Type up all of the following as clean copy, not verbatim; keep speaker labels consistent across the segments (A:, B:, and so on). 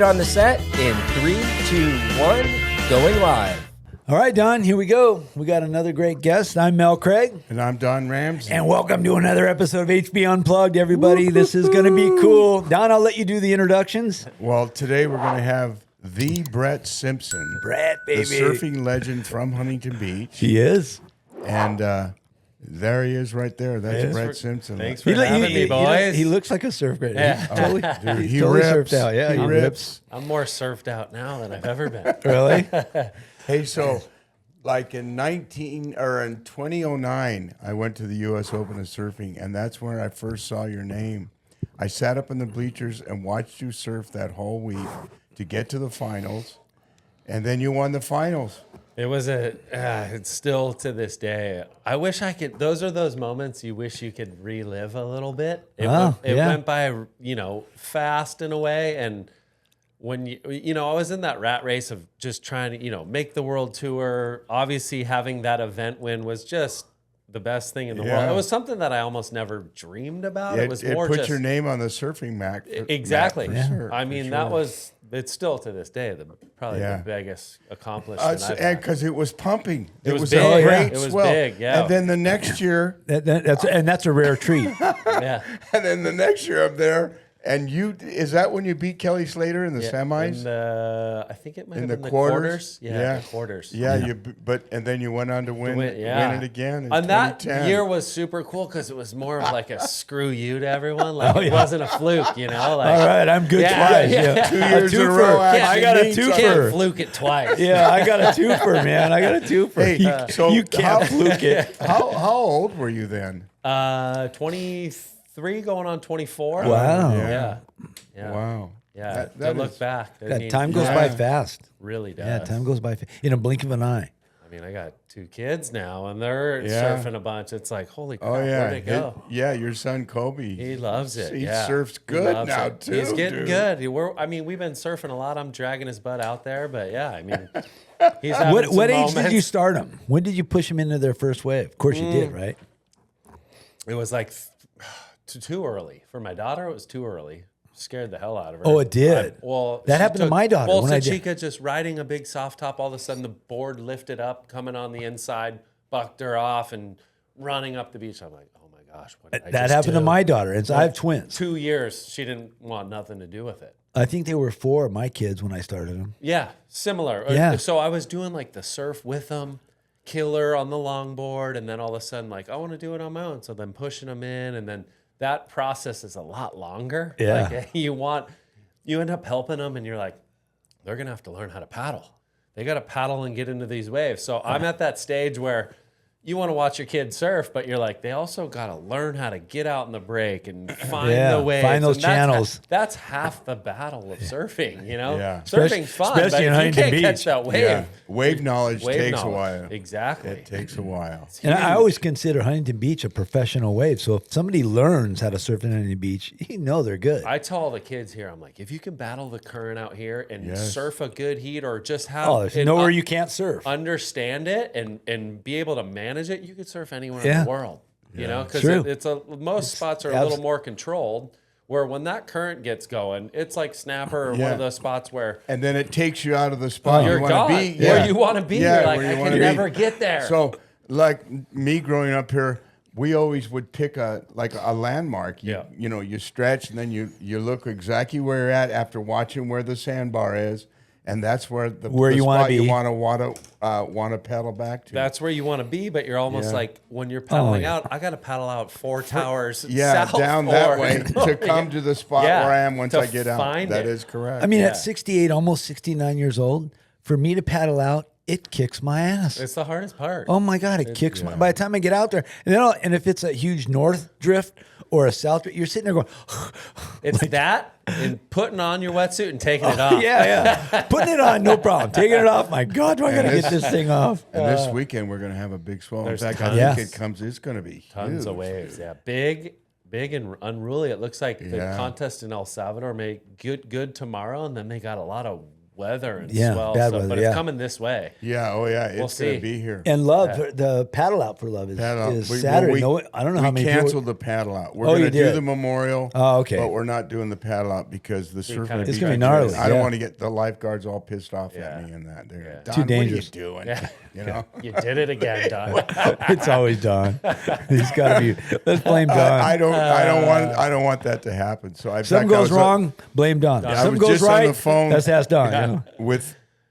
A: on the set in 3, 2, 1, going live.
B: All right, Don, here we go. We got another great guest. I'm Mel Craig.
C: And I'm Don Ramsey.
B: And welcome to another episode of HB Unplugged, everybody. This is going to be cool. Don, I'll let you do the introductions.
C: Well, today we're going to have the Brett Simpson.
B: Brett, baby.
C: The surfing legend from Huntington Beach.
B: He is.
C: And there he is right there. That's Brett Simpson.
D: Thanks for having me, boys.
B: He looks like a surf guy.
D: Yeah.
B: He's
C: He
B: totally
C: rips.
B: surfed out. Yeah,
C: He rips.
D: I'm more surfed out now than I've ever been.
B: Really?
C: Hey, so like in 2009, I went to the U.S. Open of Surfing, and that's where I first saw your name. I sat up in the bleachers and watched you surf that whole week to get to the finals, and then you won the finals.
D: It was it's still to this day. I wish I could, those are those moments you wish you could relive a little bit. It went by, fast in a way. And when I was in that rat race of just trying to, make the world tour. Obviously having that event win was just the best thing in the world. It was something that I almost never dreamed about. It was more
C: put
D: just
C: your name on the surfing map.
D: Exactly.
C: Map for sure,
D: I mean, it's still to this day probably the biggest accomplishment I've had.
C: Because it was pumping. It was
D: big.
C: a great
D: It was
C: swell.
D: big, yeah.
C: And then the next year,
B: that's a rare treat.
D: Yeah.
C: and then the next year I'm there, and is that when you beat Kelly Slater in the semis?
D: I think it might have
C: in
D: been
C: the
D: quarters.
C: Yeah,
D: the quarters.
C: Yeah, and then you went on to win it again. In
D: And that
C: 2010.
D: year was super cool because it was more of like a screw you to everyone. Like it wasn't a fluke, Like,
B: all right, I'm good twice. Yeah.
C: 2 years in a
B: twofer.
C: row.
B: I got a
D: You
B: twofer.
D: can't fluke it twice.
B: Yeah, I got a twofer, man. I got a twofer.
C: Hey,
B: you can't fluke it.
C: How old were you then?
D: 23 going on 24.
B: Wow.
D: Yeah.
C: Wow.
D: Yeah.
C: That
D: to look
C: is-
D: back.
B: Time goes by fast.
D: Really does.
B: Yeah, time goes by in a blink of an eye.
D: I mean, I got 2 kids now, and they're
C: Yeah.
D: surfing a bunch. It's like, holy crap,
C: Oh yeah,
D: where'd it go?
C: your son Kobe.
D: He loves it.
C: He
D: yeah.
C: surfs
D: He
C: good
D: loves
C: now
D: it.
C: too.
D: He's getting
C: dude.
D: good. We've been surfing a lot. I'm dragging his butt out there, but yeah, I mean, he's having
B: What
D: some
B: age
D: moments.
B: did you start them? When did you push them into their first wave? Of course you did, right?
D: It was like too early for my daughter. It was too early. Scared the hell out of her.
B: Oh, it did?
D: That
B: happened to my daughter when I did.
D: Chica just riding a big soft top. All of a sudden, the board lifted up, coming on the inside, bucked her off, and running up the beach. I'm like, oh my gosh, what did I
B: That
D: just
B: happened to
D: do?
B: my daughter. I have twins.
D: 2 years, she didn't want nothing to do with it.
B: I think they were 4 of my kids when I started them.
D: Yeah, similar.
B: Yeah.
D: So I was doing like the surf with them, killer on the longboard, and then all of a sudden, like, I want to do it on my own. So then pushing them in, and then that process is a lot longer.
B: Yeah.
D: Like you end up helping them, and you're like, they're gonna have to learn how to paddle. They got to paddle and get into these waves. So I'm at that stage where you want to watch your kid surf, but you're like, they also got to learn how to get out in the break and find the waves.
B: Find those
D: And that's
B: channels.
D: That's half the battle of surfing,
C: Yeah.
D: Surfing's fun, but
B: especially in
D: if you
B: Huntington
D: can't catch
B: Beach.
D: that wave.
C: Yeah. Wave knowledge
D: Wave
C: takes
D: knowledge.
C: a while.
D: Exactly.
C: It takes a while.
B: And I always consider Huntington Beach a professional wave. So if somebody learns how to surf in Huntington Beach, they're good.
D: I tell all the kids here, I'm like, if you can battle the current out here and surf a good heat or just have
B: there's nowhere you can't surf.
D: understand it and be able to manage it, you could surf anywhere
B: Yeah.
D: in the world. Because
B: True.
D: most spots are a little more controlled. Where when that current gets going, it's like Snapper or one of those spots where
C: And then it takes you out of the spot
D: you're
C: you want
D: gone.
C: to be.
D: Where you want to be.
C: Yeah,
D: You're like,
C: where
D: I
C: you wanna
D: can
C: be.
D: never get there.
C: So, like me growing up here, we always would pick a landmark. You stretch, and then you look exactly where you're at after watching where the sandbar is, and that's where the
B: you wanna
C: spot
B: be.
C: you want to pedal back to.
D: That's where you want to be, but you're almost like when you're paddling out, I got to paddle out 4 towers south
C: down that way to come to the spot
D: Yeah,
C: where I am once
D: to
C: I get out.
D: find
C: That
D: it.
C: is correct.
B: I mean, at 68, almost 69 years old, for me to paddle out, it kicks my ass.
D: It's the hardest part.
B: Oh my God, it kicks my. By the time I get out there, and if it's a huge north drift or a south drift, you're sitting there going,
D: It's that and putting on your wetsuit and taking it off.
B: yeah, putting it on, no problem. Taking it off, my God, do I got to get this thing off?
C: And this weekend we're going to have a big swell. In
D: there's
C: fact,
D: tons.
C: I think it comes. It's going to be
D: Tons
C: huge.
D: of waves. Yeah. Big and unruly. It looks like the contest in El Salvador may good tomorrow, and then they got a lot of weather and
B: Yeah,
D: swell.
B: bad
D: So,
B: weather,
D: but
B: yeah.
D: it's coming this way.
C: Yeah, oh yeah,
D: We'll
C: it's going
D: see.
C: to be here.
B: And Love, the paddle out for Love is Saturday. I don't know how many
C: We
B: people.
C: canceled the paddle out. We're
B: Oh,
C: going
B: you
C: to do
B: did?
C: the memorial.
B: Oh, okay.
C: But we're not doing the paddle out because the surf
D: kinda
B: It's gonna be gnarly,
C: I don't
B: yeah.
C: want to get the lifeguards all pissed off
D: Yeah.
C: at me and that. They're
D: Yeah.
C: Don,
B: dangerous.
C: What are you doing?
D: Yeah.
C: You know.
D: You did it again, Don.
B: It's always Don. He's got to be. Let's blame Don.
C: I don't want that to happen. So I
B: Something goes wrong, blame Don.
C: I
B: Something
C: was
B: goes
C: just on
B: right,
C: the phone.
B: let's ask Don. You know?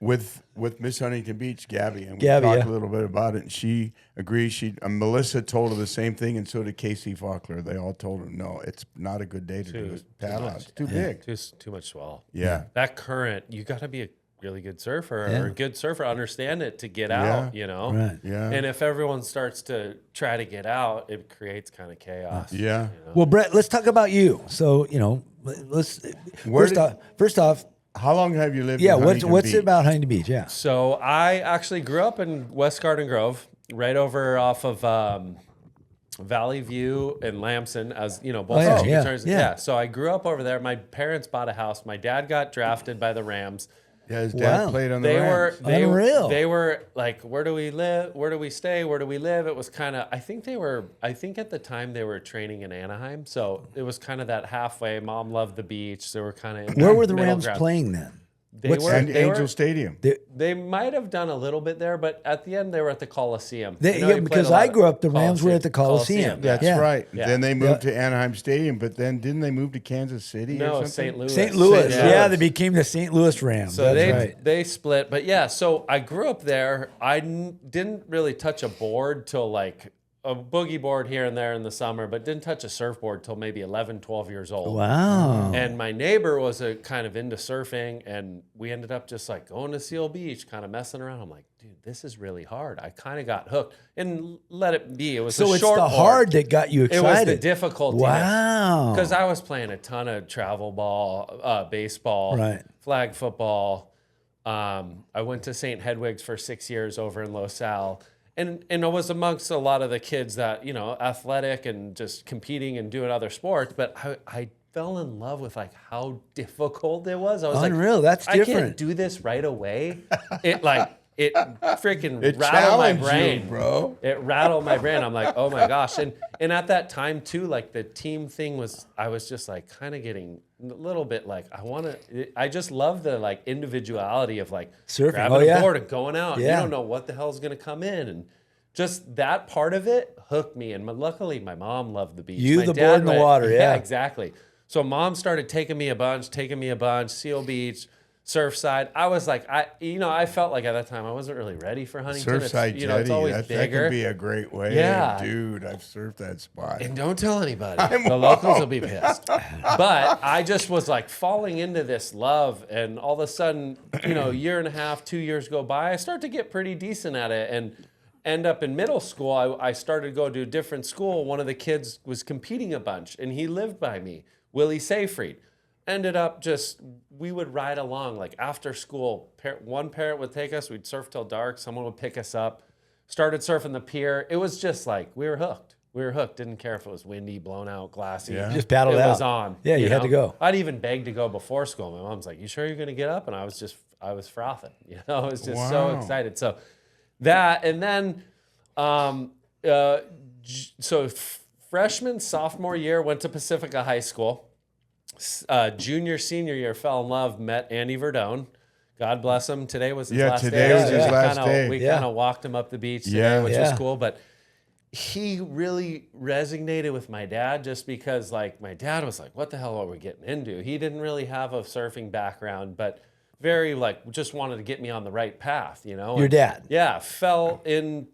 C: with Miss Huntington Beach, Gabby, and we
B: Gabby,
C: talked
B: yeah.
C: a little bit about it. And she agrees. Melissa told her the same thing, and so did Casey Faulkner. They all told her, no, it's not a good day to do a paddle out. It's too big.
D: Too much swell.
C: Yeah.
D: That current, you got to be a really good surfer or a good surfer, understand it to get out, you know?
B: Right.
C: Yeah.
D: And if everyone starts to try to get out, it creates kind of chaos.
C: Yeah.
B: Well, Brett, let's talk about you. So, you know, let's first off,
C: How long have you lived
B: yeah,
C: in Huntington
B: what's
C: Beach?
B: it about Huntington Beach? Yeah.
D: So I actually grew up in West Garden Grove, right over off of Valley View and Lamson, as you know, both
B: yeah,
D: chicken turns.
B: yeah.
D: So I grew up over there. My parents bought a house. My dad got drafted by the Rams.
C: Yeah, his dad
B: Wow.
C: played on the Rams.
B: Unreal.
D: They were like, where do we live? Where do we stay? Where do we live? It was kind of, I think at the time they were training in Anaheim. So it was kind of that halfway. Mom loved the beach. They were kind of
B: Where were the Rams playing then?
C: Angel Stadium.
D: They might have done a little bit there, but at the end they were at the Coliseum.
B: Because I grew up, the Rams were at the Coliseum.
C: That's
B: Yeah.
C: right.
D: Yeah.
C: Then they moved to Anaheim Stadium, but then didn't they move to Kansas City or
D: No,
C: something?
D: St. Louis.
B: St. Louis.
D: Yeah.
B: Yeah, they became the St. Louis Rams.
D: So
B: That's right.
D: they split, but yeah. So I grew up there. I didn't really touch a board till like a boogie board here and there in the summer, but didn't touch a surfboard till maybe 11, 12 years old.
B: Wow.
D: And my neighbor was a kind of into surfing, and we ended up just like going to Seal Beach, kind of messing around. I'm like, dude, this is really hard. I kind of got hooked, and let it be. It was
B: So
D: a
B: it's
D: short
B: the
D: board.
B: hard that got you excited.
D: It was the difficulty.
B: Wow.
D: Because I was playing a ton of travel ball, baseball,
B: Right.
D: flag football. I went to St. Hedwig's for 6 years over in Los Al. And I was amongst a lot of the kids that, you know, athletic and just competing and doing other sports. But I fell in love with like how difficult it was. I was
B: Unreal.
D: like,
B: That's
D: I
B: different.
D: can't do this right away. It freaking
C: It
D: rattled my
C: challenged you,
D: brain,
C: bro.
D: It rattled my brain. I'm like, oh my gosh. And at that time too, like the team thing was, I was just like kind of getting a little bit like, I just love the like individuality of like
B: Surfing.
D: grabbing
B: Oh,
D: a
B: yeah.
D: board and going out.
B: Yeah.
D: You don't know what the hell's going to come in. And just that part of it hooked me. And luckily my mom loved the beach.
B: You,
D: My
B: the
D: dad
B: board in the water, yeah.
D: exactly. So mom started taking me a bunch, Seal Beach, Surfside. I was like, I felt like at that time I wasn't really ready for Huntington.
C: Surfside
D: It's
C: jetty.
D: always
C: That
D: bigger.
C: could be a great way.
D: Yeah.
C: Dude, I've surfed that spot.
D: And don't tell anybody. The locals will be pissed. But I just was like falling into this love, and all of a sudden, a year and a half, 2 years go by, I start to get pretty decent at it, and end up in middle school. I started to go to a different school. One of the kids was competing a bunch, and he lived by me, Willie Seyfried. Ended up we would ride along, like after school. One parent would take us, we'd surf till dark, someone would pick us up. Started surfing the pier. It was just like, we were hooked. Didn't care if it was windy, blown out, glassy.
C: Yeah.
B: Just paddled
D: it
B: out.
D: was on.
B: Yeah, you had to go.
D: I'd even beg to go before school. My mom's like, you sure you're going to get up? And I was frothing. I was just so
C: Wow.
D: excited. So that, and then, freshman, sophomore year, went to Pacifica High School. Junior, senior year, fell in love, met Andy Verdone. God bless him. Today was his last day.
C: Today was his last day.
D: We
B: Yeah.
D: kind of walked him up the beach today, which was
B: Yeah.
D: cool. But he really resonated with my dad just because, like, my dad was like, what the hell are we getting into? He didn't really have a surfing background, but very, like, just wanted to get me on the right path,
B: Your dad.
D: Yeah, fell in,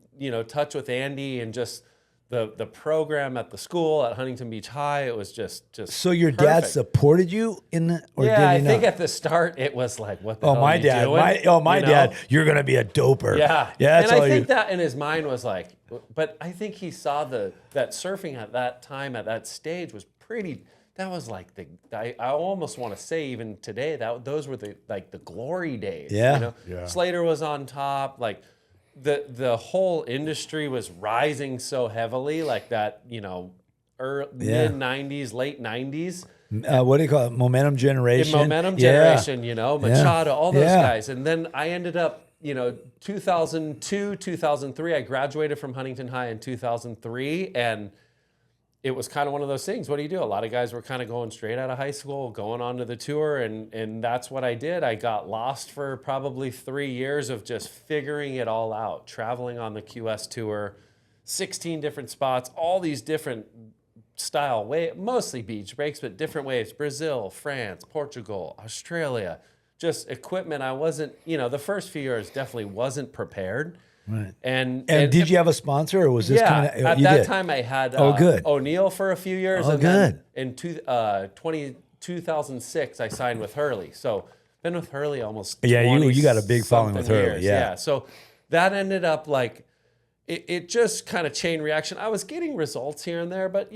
D: touch with Andy and just the program at the school at Huntington Beach High. It was just
B: So your dad
D: perfect.
B: supported you in the, or did he
D: Yeah, I
B: not?
D: think at the start it was like, what the
B: Oh,
D: hell
B: my
D: are you
B: dad.
D: doing?
B: My dad, you're going to be a doper.
D: Yeah.
B: Yeah, that's
D: and
B: all
D: I think
B: you.
D: that in his mind was like, but I think he saw that surfing at that time, at that stage was pretty, that was like I almost want to say even today, those were the glory days.
B: Yeah.
C: Yeah.
D: Slater was on top, like the whole industry was rising so heavily, like that, mid 90s, late 90s.
B: What do you call it? Momentum generation.
D: Momentum generation, Machado, all those guys. And then I ended up, 2002, 2003, I graduated from Huntington High in 2003. And it was kind of one of those things. What do you do? A lot of guys were kind of going straight out of high school, going on to the tour. And that's what I did. I got lost for probably 3 years of just figuring it all out, traveling on the QS tour, 16 different spots, all these different style waves, mostly beach breaks, but different waves, Brazil, France, Portugal, Australia, just equipment. I wasn't, the first few years definitely wasn't prepared.
B: Right.
D: And
B: did you have a sponsor, or was this
D: at that time I had
B: good.
D: O'Neill for a few years.
B: Oh,
D: and
B: good.
D: Then in 2006, I signed with Hurley. So been with Hurley almost
B: you got a big following with Hurley.
D: Years. Yeah. So that ended up like, it just kind of chain reaction. I was getting results here and there, but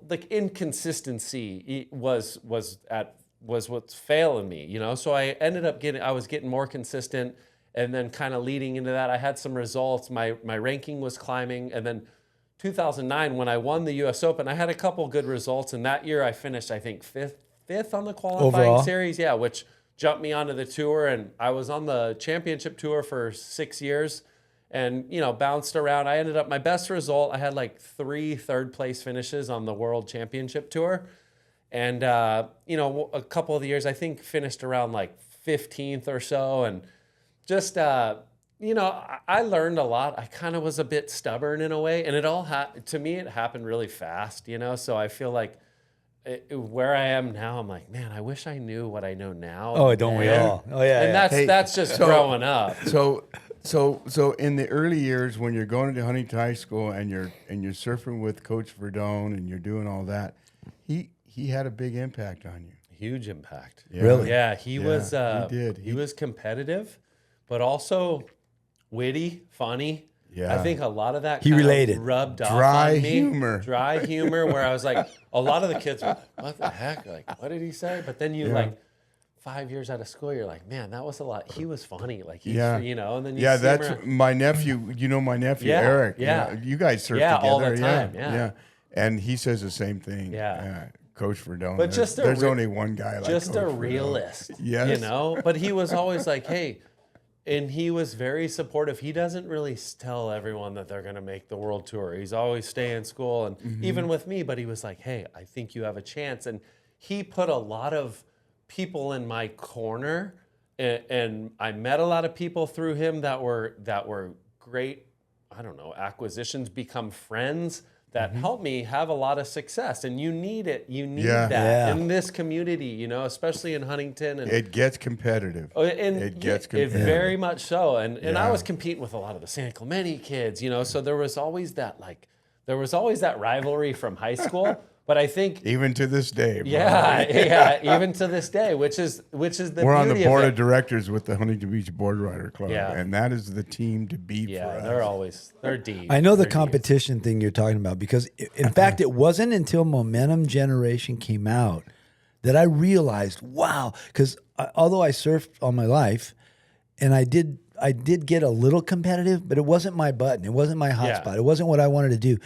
D: like inconsistency was what's failing me, So I ended up I was getting more consistent, and then kind of leading into that, I had some results. My ranking was climbing, and then 2009 when I won the U.S. Open, I had a couple good results, and that year I finished, I think fifth on the qualifying
B: overall
D: series, which jumped me onto the tour, and I was on the championship tour for 6 years. And, bounced around. I ended up, my best result, I had like 3 third-place finishes on the World Championship Tour. And, a couple of the years, I think, finished around like 15th or so. And just, I learned a lot. I kind of was a bit stubborn in a way. And it all, to me, it happened really fast, So I feel like where I am now, I'm like, man, I wish I knew what I know now.
B: Oh, don't we all? Oh, yeah.
D: And that's just growing up.
C: So in the early years when you're going to Huntington High School and you're surfing with Coach Verdone and you're doing all that, he had a big impact on you.
D: Huge impact.
B: Yeah. Really?
D: Yeah, he was.
C: He did.
D: He was competitive, but witty, funny.
C: Yeah.
D: I think a lot of that
B: He related.
D: rubbed off
C: Dry
D: on me.
C: humor.
D: Dry humor, where I was like, a lot of the kids were, what the heck? Like, what did he say? But then you 5 years out of school, you're like, man, that was a lot. He was funny. Like, he's, and then you see
C: that's
D: him
C: my nephew. My nephew, Eric.
D: Yeah.
C: You guys surf together.
D: All the time. Yeah.
C: And he says the same thing.
D: Yeah.
C: Coach Verdone.
D: But
C: there's only one guy like
D: just
C: Coach
D: a
C: Verdone.
D: realist.
C: Yes.
D: But he was always like, hey, and he was very supportive. He doesn't really tell everyone that they're going to make the world tour. He's always stay in school, and even with me, but he was like, hey, I think you have a chance. And he put a lot of people in my corner, and I met a lot of people through him that were great, acquisitions, become friends that helped me have a lot of success. And you need it. You need that in this community, especially in Huntington. And
C: it gets competitive.
D: It
C: gets competitive.
D: It very much so. And I was competing with a lot of the San Clemente kids, so there was always that rivalry from high school. But I think
C: even to this day, bro.
D: even to this day, which is the
C: we're
D: beauty
C: on the board
D: of
C: of directors with the Huntington Beach Board Rider Club,
D: Yeah.
C: and that is the team to beat for us.
D: They're deep.
B: I know the competition thing you're talking about, because in fact, it wasn't until Momentum Generation came out that I realized, wow, because although I surfed all my life, and I did get a little competitive, but it wasn't my button. It wasn't my hotspot. It wasn't what I wanted to do.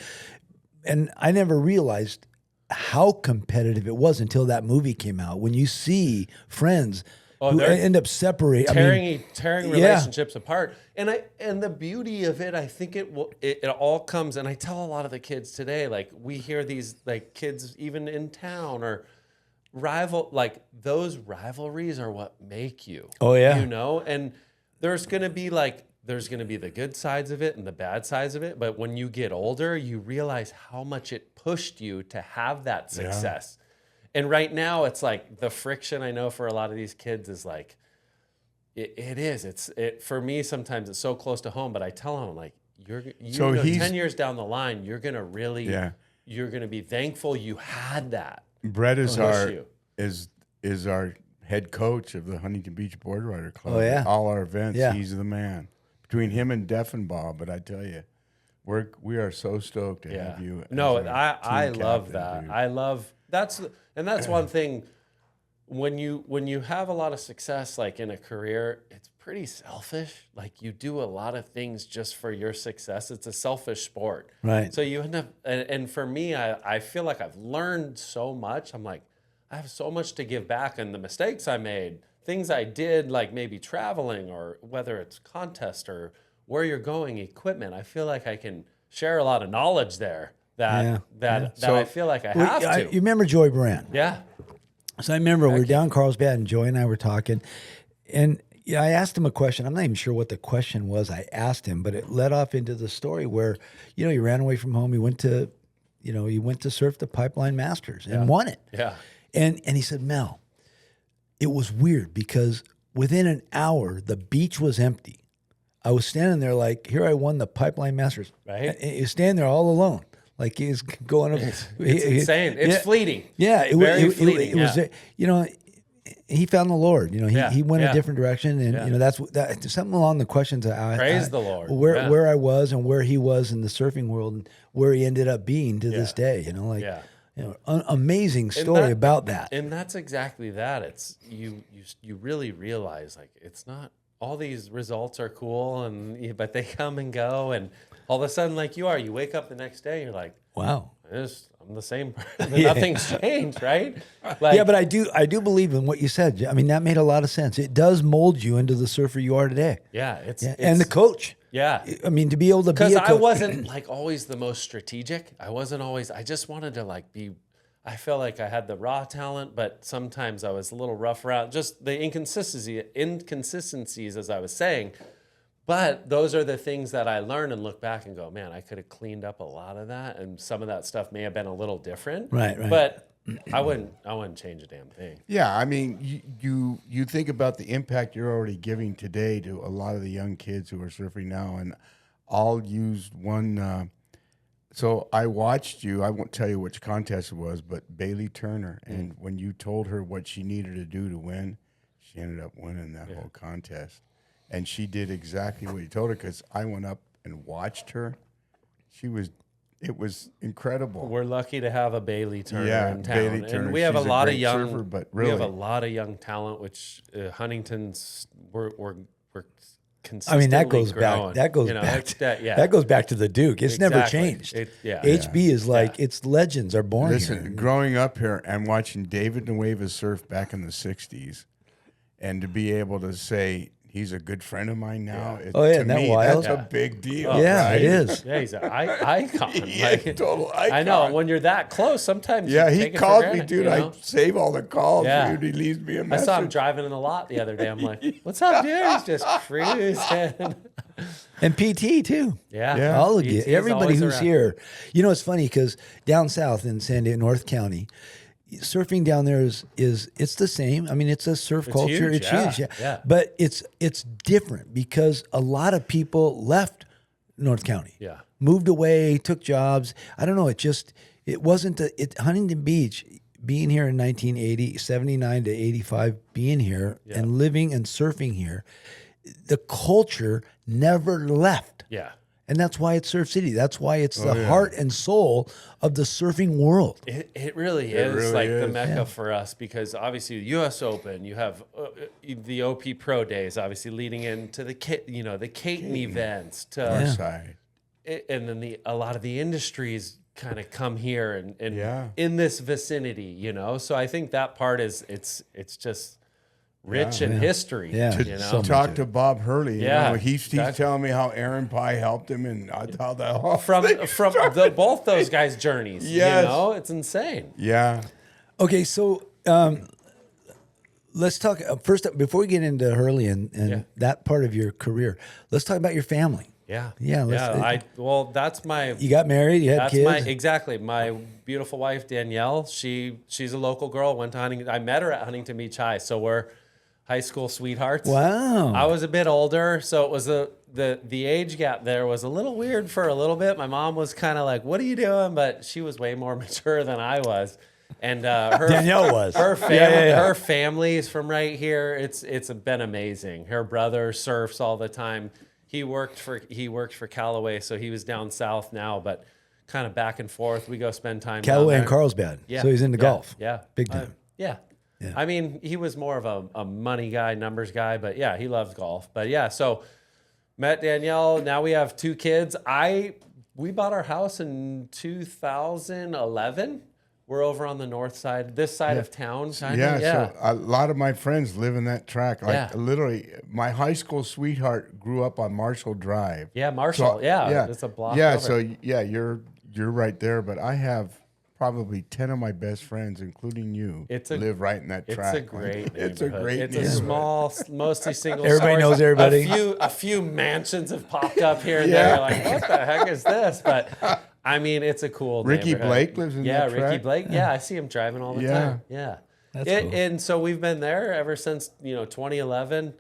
B: And I never realized how competitive it was until that movie came out. When you see friends who end up separating,
D: tearing relationships apart, and the beauty of it, I think it all comes. And I tell a lot of the kids today, like we hear these like kids even in town or those rivalries are what make you.
B: Oh yeah,
D: and there's gonna be the good sides of it and the bad sides of it. But when you get older, you realize how much it pushed you to have that success. And right now, it's like the friction I know for a lot of these kids is like, it is. For me, sometimes it's so close to home, but I tell them, like, 10 years down the line, you're going to really, you're going to be thankful you had that.
C: Brett is our head coach of the Huntington Beach Board Rider Club.
B: Oh, yeah.
C: All our events,
B: Yeah.
C: he's the man. Between him and Deffenbaugh, but I tell you, we are so stoked to have you.
D: No,
C: as our
D: I
C: team
D: love
C: captain,
D: that.
C: dude.
D: I love that's one thing. When you have a lot of success, like in a career, it's pretty selfish. Like you do a lot of things just for your success. It's a selfish sport,
B: right?
D: So you end up, and for me, I feel like I've learned so much. I'm like, I have so much to give back, and the mistakes I made, things I did, like maybe traveling or whether it's contest or where you're going, equipment. I feel like I can share a lot of knowledge there that I feel like I have to.
B: You remember Joy Brand?
D: Yeah.
B: So I remember we were down Carlsbad, and Joy and I were talking, and I asked him a question. I'm not even sure what the question was I asked him, but it led off into the story where, he ran away from home. He went to surf the Pipeline Masters and won it.
D: Yeah.
B: And he said, Mel, it was weird because within an hour, the beach was empty. I was standing there like, here I won the Pipeline Masters.
D: Right.
B: And he's standing there all alone. Like he's going up.
D: It's insane. It's fleeting.
B: Yeah. It
D: fleeting.
B: Was, he found the Lord. He went a different direction. And, that's something along the questions.
D: Praise the Lord.
B: Where I was and where he was in the surfing world and where he ended up being to this day, amazing story about that.
D: And that's exactly that. It's you really realize like it's not all these results are cool but they come and go, and all of a sudden like you wake up the next day, you're like,
B: wow,
D: I'm the same person. Nothing's changed, right? Like,
B: but I do believe in what you said. I mean, that made a lot of sense. It does mold you into the surfer you are today.
D: Yeah, it's
B: and the coach.
D: Yeah.
B: I mean, to be able to be a coach.
D: Because I wasn't like always the most strategic. I just wanted to like be, I felt like I had the raw talent, but sometimes I was a little rough around, just the inconsistencies, as I was saying. But those are the things that I learned and look back and go, man, I could have cleaned up a lot of that. And some of that stuff may have been a little different.
B: Right.
D: But I wouldn't change a damn thing.
C: Yeah, I mean, you think about the impact you're already giving today to a lot of the young kids who are surfing now, and I'll use one. So I watched you. I won't tell you which contest it was, but Bailey Turner, and when you told her what she needed to do to win, she ended up winning that whole contest, and she did exactly what you told her. Because I went up and watched her. It was incredible.
D: We're lucky to have a Bailey Turner in town.
C: Bailey Turner.
D: And we have a lot of young
C: surfer, but really,
D: we have a lot of young talent, which Huntington's we're consistently
B: I mean, that goes
D: growing.
B: back. That goes back. That goes back to the Duke. It's never changed. HB is like its legends are born
C: Listen,
B: here.
C: growing up here and watching David Nueva surf back in the '60s, and to be able to say he's a good friend of mine now. To
B: isn't that
C: me,
B: wild?
C: that's a big deal.
B: Yeah,
C: right?
B: it is.
D: Yeah, he's an icon.
C: Total icon.
D: I know. When you're that close, sometimes you
C: he
D: take it
C: calls
D: for
C: me,
D: granted,
C: dude. I save all the calls, dude. He leaves me a
D: I
C: message.
D: saw him driving in the lot the other day. I'm like, what's up, dude? He's just cruising.
B: And PT too.
D: Yeah.
B: All of you,
D: PT's
B: everybody
D: always
B: who's
D: around.
B: here. It's funny because down south in San Diego, North County, surfing down there is it's the same. I mean, it's a surf culture.
D: huge,
B: It's huge.
D: yeah.
B: But it's different because a lot of people left North County.
D: Yeah.
B: Moved away, took jobs. I don't know. It wasn't Huntington Beach being here in 1980, 79 to 85, being here and living and surfing here. The culture never left.
D: Yeah.
B: And that's why it's Surf City. That's why it's the heart and soul of the surfing world.
D: It really is
C: really
D: like
C: is.
D: the mecca for us, because obviously the U.S. Open, you have the OP Pro Days, obviously leading into the Caton events,
C: Side.
D: and then a lot of the industries kind of come here and in this vicinity, So I think that part is it's just rich in history.
B: Yeah.
C: To talk to Bob Hurley, he's telling me how Aaron Pye helped him, and how that all
D: From both those guys' journeys, it's insane.
C: Yeah.
B: Okay, so let's talk first before we get into Hurley and that part of your career. Let's talk about your family.
D: Yeah. That's my.
B: You got married. You had kids.
D: Exactly. My beautiful wife Danielle. She's a local girl. Went to Huntington. I met her at Huntington Beach High. So we're high school sweethearts.
B: Wow.
D: I was a bit older, so it was the age gap there was a little weird for a little bit. My mom was kind of like, "What are you doing?" But she was way more mature than I was. And
B: Danielle was.
D: Her family. Her family is from right here. It's been amazing. Her brother surfs all the time. He worked for Callaway, so he was down south now, but kind of back and forth. We go spend time
B: Callaway
D: down
B: and
D: there.
B: Carlsbad.
D: Yeah.
B: So he's into golf.
D: Yeah.
B: Big time.
D: Yeah. I mean, he was more of a money guy, numbers guy, but yeah, he loves golf. But yeah, so met Danielle. Now we have 2 kids. We bought our house in 2011. we're over on the north side, this side of town. Kinda.
C: Yeah,
D: Yeah.
C: so a lot of my friends live in that track. Like
D: Yeah.
C: literally, my high school sweetheart grew up on Marshall Drive.
D: Yeah, Marshall.
C: So,
D: yeah, it's a block.
C: Yeah,
D: over.
C: so yeah, you're right there. But I have probably 10 of my best friends, including you, live right in that track.
D: It's a great
C: It's a
D: neighborhood.
C: great
D: It's
C: neighborhood.
D: a small, mostly single.
B: Everybody
D: stories.
B: knows everybody.
D: A few mansions have popped up here and
C: Yeah.
D: there. Like, what the heck is this? But I mean, it's a cool.
C: Ricky
D: neighborhood.
C: Blake lives in that
D: Ricky
C: track?
D: Blake. Yeah, I see him driving all the
C: Yeah.
D: time. Yeah,
B: That's cool.
D: And so we've been there ever since 2011.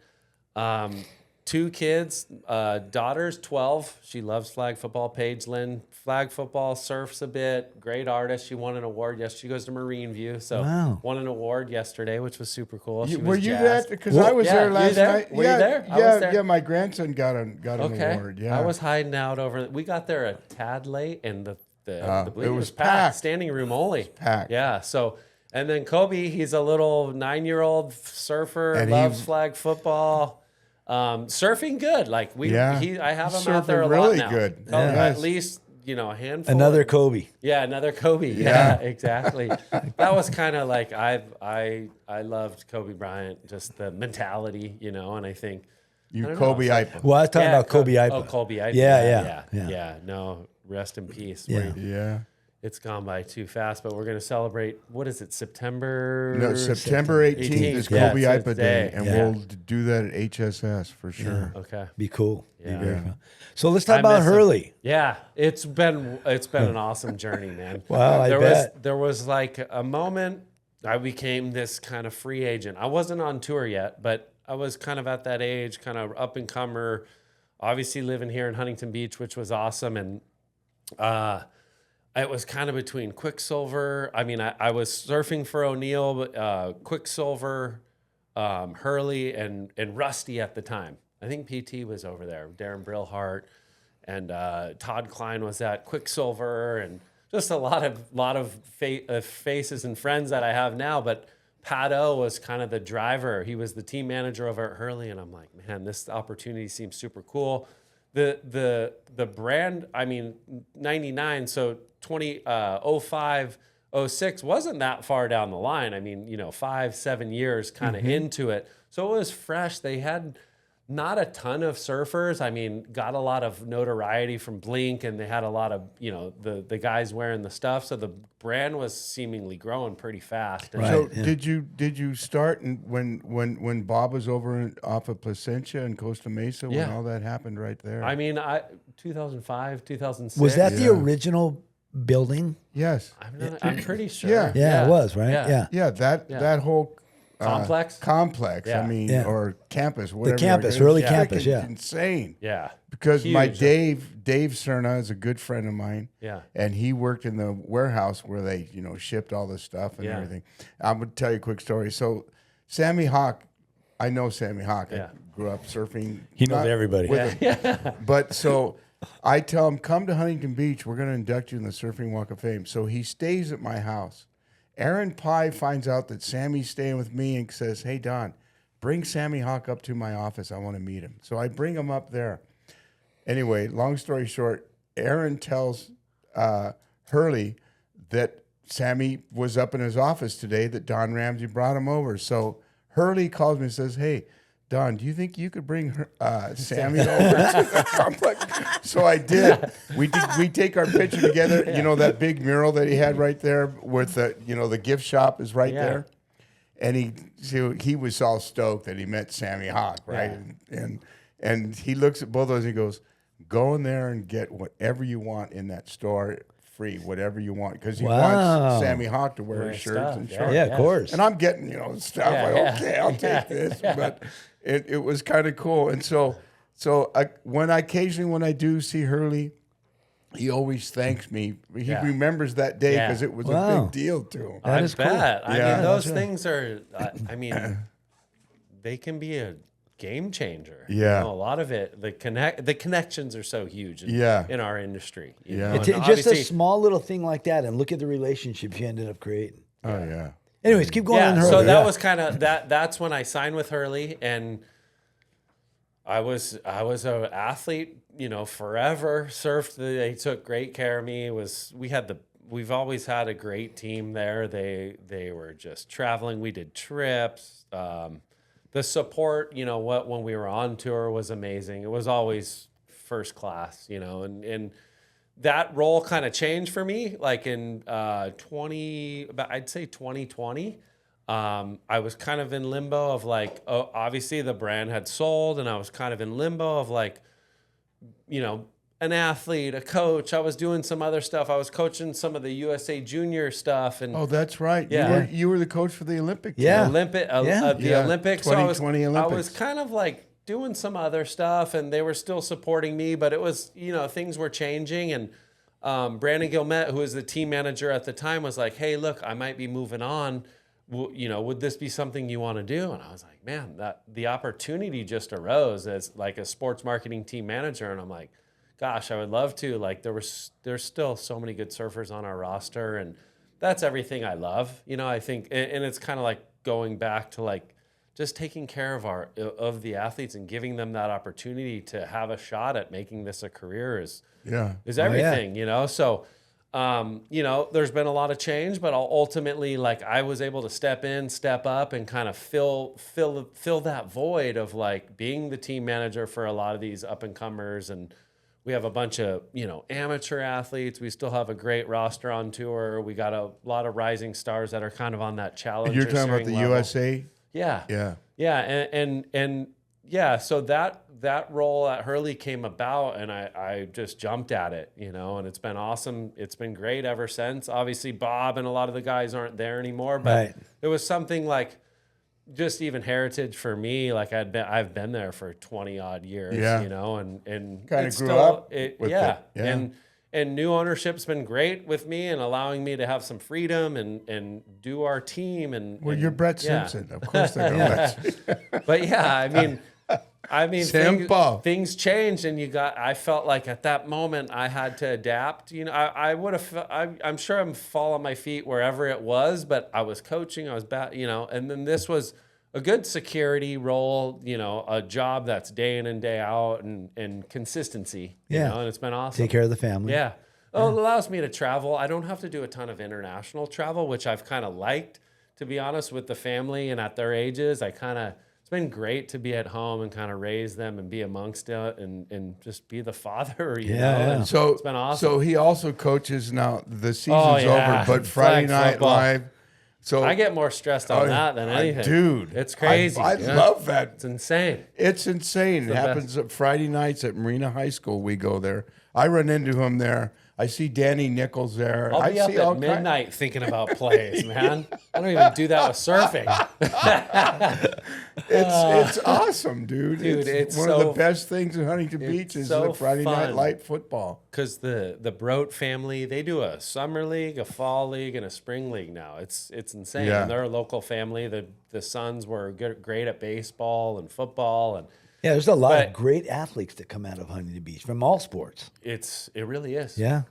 D: 2 kids, daughter's 12. She loves flag football. Paige Lynn, flag football, surfs a bit. Great artist. She won an award. Yes, she goes to Marine View. So
B: Wow.
D: won an award yesterday, which was super cool. She
C: Were
D: was
C: you
D: jazzed.
C: there? Because I was
D: Yeah,
C: there
D: you
C: last
D: there?
C: night.
D: Were you there? I
C: Yeah,
D: was there.
C: yeah. My grandson got an award. Yeah,
D: I was hiding out over. We got there a tad late, and the
C: it
D: bleeder
C: was
D: was packed.
C: packed.
D: Standing room only.
C: packed.
D: Yeah. So, and then Kobe, he's a little 9-year-old surfer,
C: And
D: loves
C: he-
D: flag football. Surfing good. Like I have him out there a
C: Surfing
D: lot
C: really
D: now.
C: good.
D: Kobe,
C: Yeah.
D: At least a handful.
B: Another Kobe.
D: Yeah, another Kobe. Yeah, exactly. That was kind of like I loved Kobe Bryant, just the mentality, and I think I don't know,
C: Kobe
D: it's like-
C: Ipa.
B: Well, I was talking
D: Yeah,
B: about Kobe Ipa.
D: Oh, Kobe Ipa.
B: Yeah.
D: No, rest in peace.
B: Yeah.
C: Yeah.
D: It's gone by too fast, but we're going to celebrate. What is it? September.
C: No, September 18th is
B: Yeah.
C: Kobe
D: Yeah,
C: Ipa
D: it's
C: Day,
D: today.
C: and
B: Yeah.
C: we'll do that at HSS for sure.
D: Okay.
B: Be cool.
D: Yeah.
B: Be very fun. So let's talk
D: I
B: about
D: miss him.
B: Hurley.
D: Yeah, it's been an awesome journey, man.
B: Wow, I bet.
D: There was like a moment I became this kind of free agent. I wasn't on tour yet, but I was kind of at that age, kind of up and comer. Obviously, living here in Huntington Beach, which was awesome, and it was kind of between Quicksilver. I mean, I was surfing for O'Neill, but Quicksilver, Hurley, and Rusty at the time. I think PT was over there, Darren Brillhart, and Todd Klein was at Quicksilver, and just a lot of faces and friends that I have now. But Pat O was kind of the driver. He was the team manager over at Hurley, and I'm like, man, this opportunity seems super cool. The brand, I mean, 99, so 05, 06 wasn't that far down the line. I mean, 5-7 years kind of into it. So it was fresh. They had not a ton of surfers. I mean, got a lot of notoriety from Blink, and they had a lot of, the guys wearing the stuff. So the brand was seemingly growing pretty fast. And
C: So did you start when Bob was over off of Placentia and Costa Mesa when
D: Yeah.
C: all that happened right there?
D: I mean, 2005, 2006.
B: Was that the
C: Yeah.
B: original building?
C: Yes.
D: I'm pretty sure.
C: Yeah.
B: Yeah, it was, right? Yeah.
C: Yeah, that whole
D: Complex?
C: complex.
D: Yeah.
C: I mean,
B: Yeah.
C: or campus, whatever.
B: campus,
C: it is.
B: Hurley
C: It's
B: campus,
C: freaking
B: yeah.
C: insane.
D: Yeah.
C: Because my
D: Huge.
C: Dave Cerna is a good friend of mine.
D: Yeah.
C: And he worked in the warehouse where they, shipped all this stuff and
D: Yeah.
C: everything. I'm gonna tell you a quick story. So Sammy Hawk, I know Sammy Hawk.
D: Yeah.
C: I grew up surfing.
B: He knows
C: not
B: everybody.
C: with him. But so I tell him, come to Huntington Beach. We're going to induct you in the Surfing Walk of Fame. So he stays at my house. Aaron Pye finds out that Sammy's staying with me and says, hey, Don, bring Sammy Hawk up to my office. I want to meet him. So I bring him up there. Anyway, long story short, Aaron tells Hurley that Sammy was up in his office today, that Don Ramsey brought him over. So Hurley calls me and says, hey, Don, do you think you could bring Sammy over to the complex? So I did. We take our picture together. That big mural that he had right there with the gift shop is right there. And he was all stoked that he met Sammy Hawk, right?
D: Yeah.
C: And he looks at both of those and he goes, go in there and get whatever you want in that store free, whatever you want, because he wants Sammy Hawk to wear his shirts
D: stuff,
C: and
D: yeah.
C: shorts.
B: Yeah, of course.
C: And I'm getting, stuff.
D: Yeah,
C: like,
D: yeah.
C: okay, I'll take this. But it was kind of cool. And so when I do see Hurley, he always thanks me. He
D: Yeah.
C: remembers that day
D: Yeah.
C: because it was a
B: Wow.
C: big deal to him.
B: That
D: I
B: is cool.
D: bet. I
C: Yeah.
D: mean, those
B: That's right.
D: things are, they can be a game changer.
C: Yeah.
D: A lot of it, the connections are so huge in our industry. you
C: Yeah.
D: know,
B: It's
D: and
B: just a
D: obviously-
B: small little thing like that, and look at the relationships you ended up creating.
C: Oh, yeah.
B: Anyways, keep going on
D: Yeah,
B: Hurley.
D: so that
B: Yeah.
D: was kind of that's when I signed with Hurley, and I was an athlete, forever. Surfed. They took great care of me. We had we've always had a great team there. They were just traveling. We did trips. The support, when we were on tour was amazing. It was always first class, and that role kind of changed for me. Like in I'd say 2020. I was kind of in limbo of like, obviously the brand had sold, and I was kind of in limbo of like, an athlete, a coach. I was doing some other stuff. I was coaching some of the USA Junior stuff, and
C: that's right.
D: Yeah.
C: You were the coach for the Olympic team.
B: Yeah.
D: The Olympics.
C: 2020
D: Olympics. I was
C: Olympics.
D: kind of like doing some other stuff, and they were still supporting me, but it was, things were changing. And Brandon Gilmet, who was the team manager at the time, was like, "Hey, look, I might be moving on. Would this be something you want to do?" And I was like, "Man, that the opportunity just arose as like a sports marketing team manager." And I'm like, gosh, I would love to. Like there's still so many good surfers on our roster, and that's everything I love. I think, and it's kind of like going back to like just taking care of the athletes and giving them that opportunity to have a shot at making this a career is everything. So there's been a lot of change, but ultimately, like I was able to step up, and kind of fill that void of like being the team manager for a lot of these up and comers. And we have a bunch of, amateur athletes. We still have a great roster on tour. We got a lot of rising stars that are kind of on that challenge.
C: You're talking about the
D: level.
C: USA?
D: Yeah.
C: Yeah.
D: Yeah. And yeah, so that role at Hurley came about, and I just jumped at it, and it's been awesome. It's been great ever since. Obviously, Bob and a lot of the guys aren't there anymore, but it was something like just even heritage for me. Like I've been there for 20 odd years, and
C: kind of grew
D: still,
C: up
D: with
C: it. Yeah.
D: And new ownership's been great with me and allowing me to have some freedom and do our team. And
C: you're Brett Simpson. Of course they know.
D: But yeah, I mean, things changed, and I felt like at that moment I had to adapt. I would have. I'm sure I'm fall on my feet wherever it was, but I was coaching. I was back. And then this was a good security role. A job that's day in and day out, and consistency. And it's been awesome.
B: Take care of the family.
D: Yeah. Oh, it allows me to travel. I don't have to do a ton of international travel, which I've kind of liked, to be honest, with the family and at their ages. It's been great to be at home and kind of raise them and be amongst it and just be the father, you know. And
C: so
D: it's been awesome.
C: So he also coaches now. The season's over, but Friday Night
D: football.
C: Live. So
D: I get more stressed on that than anything.
C: Dude.
D: It's crazy.
C: I love that.
D: It's insane.
C: It's insane. It happens at Friday nights at Marina High School. We go there. I run into him there. I see Danny Nichols there.
D: I'll be up at midnight thinking about plays, man. I don't even do that with surfing.
C: It's awesome, dude.
D: Dude, it's
C: one
D: so,
C: of the best things in Huntington Beach is
D: so
C: the Friday
D: fun.
C: Night Light football.
D: Because the Brote family, they do a summer league, a fall league, and a spring league now. It's insane.
C: Yeah.
D: And they're a local family. The sons were great at baseball and football, and
B: Yeah, there's a lot of great athletes that come out of Huntington Beach from all sports.
D: it really is.
B: Yeah.